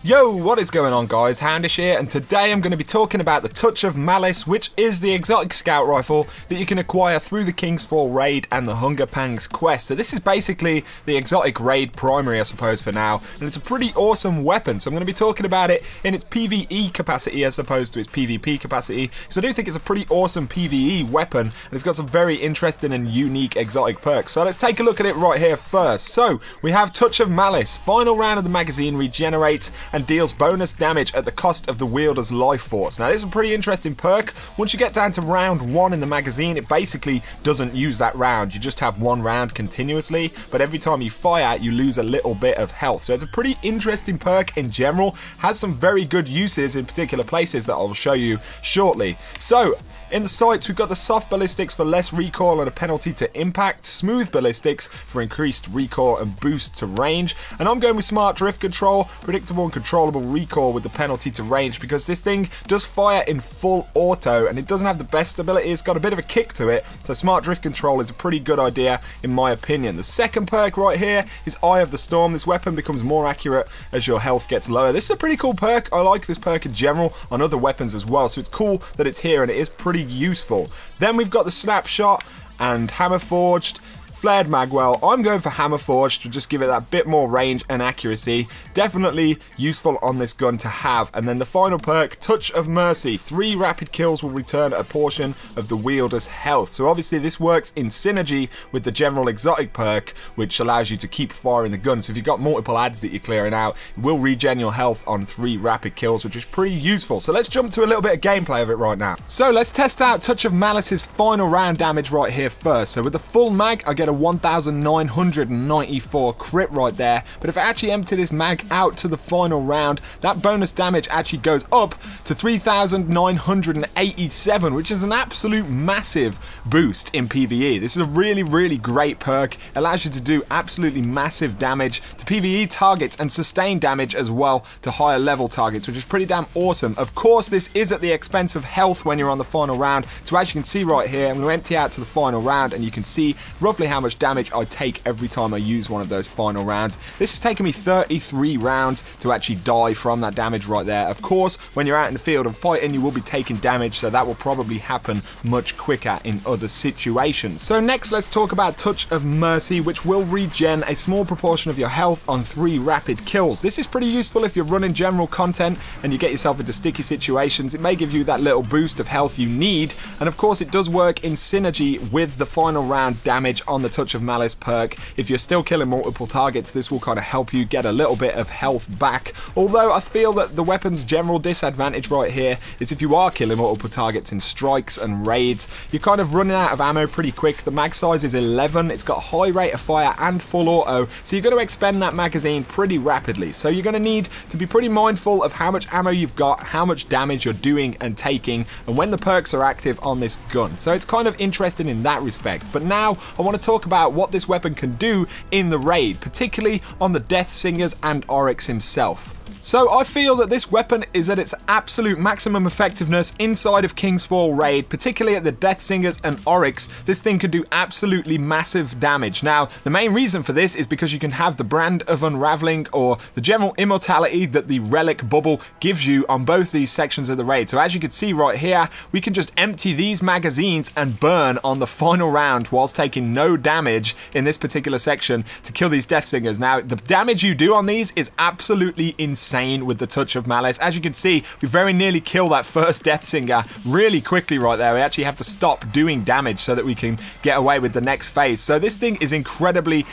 Yo, what is going on guys, Houndish here, and today I'm going to be talking about the Touch of Malice, which is the exotic scout rifle that you can acquire through the King's Fall raid and the Hunger Pangs quest. So this is basically the exotic raid primary, I suppose, for now, and it's a pretty awesome weapon. So I'm going to be talking about it in its PvE capacity as opposed to its PvP capacity, because I do think it's a pretty awesome PvE weapon, and it's got some very interesting and unique exotic perks. So let's take a look at it right here first. So we have Touch of Malice. Final round of the magazine regenerates and deals bonus damage at the cost of the wielder's life force. Now this is a pretty interesting perk. Once you get down to round 1 in the magazine, it basically doesn't use that round. You just have one round continuously, but every time you fire you lose a little bit of health. So it's a pretty interesting perk in general. Has some very good uses in particular places that I'll show you shortly. So in the sights, we've got the soft ballistics for less recoil and a penalty to impact, smooth ballistics for increased recoil and boost to range, and I'm going with smart drift control, predictable and controllable recoil with the penalty to range, because this thing does fire in full auto and it doesn't have the best stability. It's got a bit of a kick to it, so smart drift control is a pretty good idea in my opinion. The second perk right here is Eye of the Storm. This weapon becomes more accurate as your health gets lower. This is a pretty cool perk. I like this perk in general on other weapons as well, so it's cool that it's here and it is pretty useful. Then we've got the snapshot and hammer forged. Flared magwell. I'm going for hammer forged to just give it that bit more range and accuracy. Definitely useful on this gun to have. And then the final perk, Touch of Mercy. 3 rapid kills will return a portion of the wielder's health. So obviously this works in synergy with the general exotic perk, which allows you to keep firing the gun. So if you've got multiple adds that you're clearing out, it will regen your health on 3 rapid kills, which is pretty useful. So let's jump to a little bit of gameplay of it right now. So let's test out Touch of Malice's final round damage right here first. So with the full mag, I get a 1994 crit right there, but if I actually empty this mag out to the final round, that bonus damage actually goes up to 3987, which is an absolute massive boost in PvE. This is a really great perk. It allows you to do absolutely massive damage to PvE targets and sustain damage as well to higher level targets, which is pretty damn awesome. Of course, this is at the expense of health when you're on the final round, so as you can see right here, I'm going to empty out to the final round and you can see roughly how much damage I take every time I use one of those final rounds. This has taken me 33 rounds to actually die from that damage right there. Of course, when you're out in the field and fighting, you will be taking damage, so that will probably happen much quicker in other situations. So next, let's talk about Touch of Mercy, which will regen a small proportion of your health on 3 rapid kills. This is pretty useful if you're running general content and you get yourself into sticky situations. It may give you that little boost of health you need, and of course it does work in synergy with the final round damage on the Touch of Malice perk. If you're still killing multiple targets, this will kind of help you get a little bit of health back. Although I feel that the weapon's general disadvantage right here is if you are killing multiple targets in strikes and raids, you're kind of running out of ammo pretty quick. The mag size is 11, it's got a high rate of fire and full auto, so you're going to expend that magazine pretty rapidly. So you're going to need to be pretty mindful of how much ammo you've got, how much damage you're doing and taking, and when the perks are active on this gun. So it's kind of interesting in that respect. But now I want to talk about what this weapon can do in the raid, particularly on the Death Singers and Oryx himself. So I feel that this weapon is at its absolute maximum effectiveness inside of King's Fall raid, particularly at the Death Singers and Oryx. This thing can do absolutely massive damage. Now, the main reason for this is because you can have the brand of unraveling or the general immortality that the relic bubble gives you on both these sections of the raid. So as you can see right here, we can just empty these magazines and burn on the final round whilst taking no damage in this particular section to kill these Death Singers. Now, the damage you do on these is absolutely insane with the Touch of Malice. As you can see, we very nearly kill that first Death Singer really quickly right there. We actually have to stop doing damage so that we can get away with the next phase. So this thing is incredibly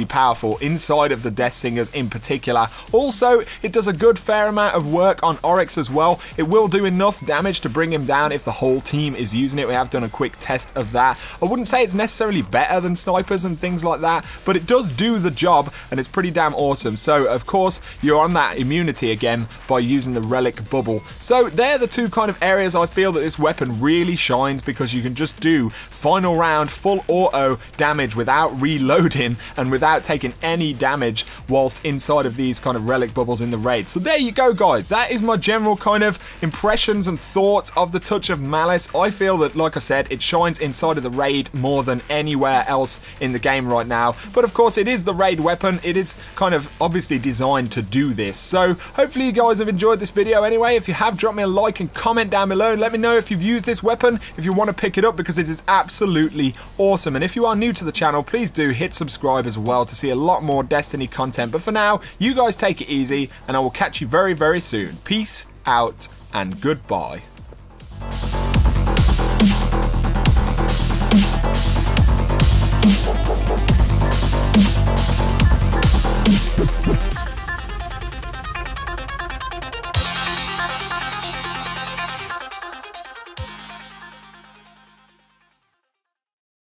powerful inside of the Death Singers in particular. Also, it does a good fair amount of work on Oryx as well. It will do enough damage to bring him down if the whole team is using it. We have done a quick test of that. I wouldn't say it's necessarily better than snipers and things like that, but it does do the job and it's pretty damn awesome. So of course, you're on that immunity again by using the relic bubble. So they're the two kind of areas I feel that this weapon really shines, because you can just do final round full auto damage without reloading and without taking any damage whilst inside of these kind of relic bubbles in the raid. So there you go guys, that is my general kind of impressions and thoughts of the Touch of Malice. I feel that, like I said, it shines inside of the raid more than anywhere else in the game right now, but of course it is the raid weapon. It is kind of obviously designed to do this, So hopefully you guys have enjoyed this video anyway. If you have, drop me a like and comment down below and let me know if you've used this weapon, if you want to pick it up, because it is absolutely awesome. And if you are new to the channel, please do hit subscribe as well to see a lot more Destiny content. But for now, you guys take it easy, and I will catch you very, very soon. Peace out and goodbye.